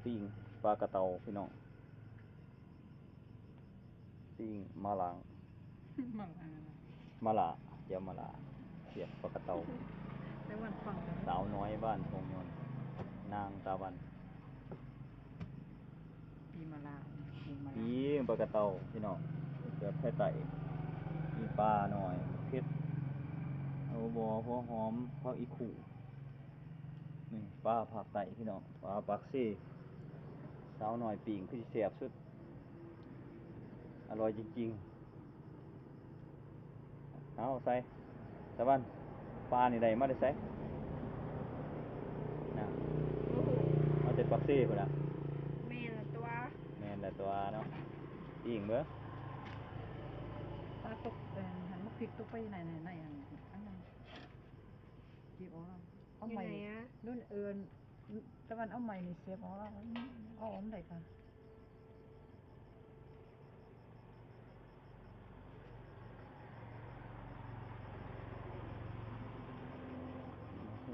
ปิ้งปลากระเตาพี่น้องปิ้งมะลาง มังอะไร มะละเดี๋ยวมะละเสียบปลากระเตา แต่วันฟัง สาวน้อยบ้านพงยนต์นางตาวัน ปีมาลาปีมาลา ปิ้งปลากระเตาพี่น้องเสียบไข่ไต่มีปลาหน่อยเผ็ดเอาบอหัวหอมผักอีขู่นี่ปลาผักไต่พี่น้องปลาปักซี่สาวหน่อยปิ้งคือสิเสียบสุดอร่อยจริงๆเอาใส่ตะวันปลานี่ได้มาได้ใส่นะเอาแต่ปักซี่พุ่นน่ะ แม่ละตัว แม่นแต่ตัวเนาะปิ้งเบ้อ ตาตกหันมาพลิกตกไปไหนอันนั้นจีบออกแล้วเอา อยู่ ใหม่ ไหนอะ นู่นตะวันเอาใหม่นี่เสียบออกแล้วเอาอมได้ค่ะ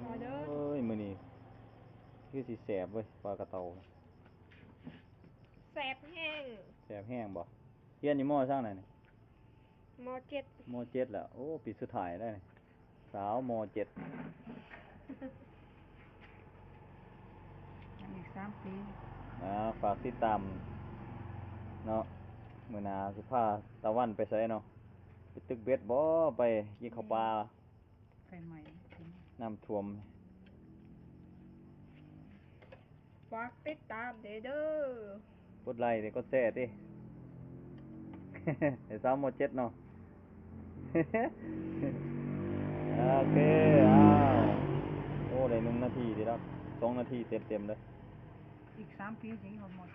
มาเด้อ เอ้ยมื้อนี้คือสิแสบเว้ยปลากระเตา แสบแห้ง แสบแห้งบ่เรียนอยู่มอช่างไหนนี่ มอเจ็ด ม.7 แล้วโอ้ปีสุดท้ายได้นี่สาวม.7 ยังอีก3 ปี ฝากติดตามเนาะมื้อหน้าสิพาตะวันไปไสเนาะไปตึกเบ็ดบ่ไปกินข้าวปลา ไฟใหม่กิน น้ำท่วม ฝากติดตามเด้อก ดไลค์กดแชร์ติ ไอ้สาวม.7 เนาะ โอเคอ้าวโอ้ได้1 นาทีดีแล้ว2 นาทีเต็มๆเลย อีก3 ปีจะหมด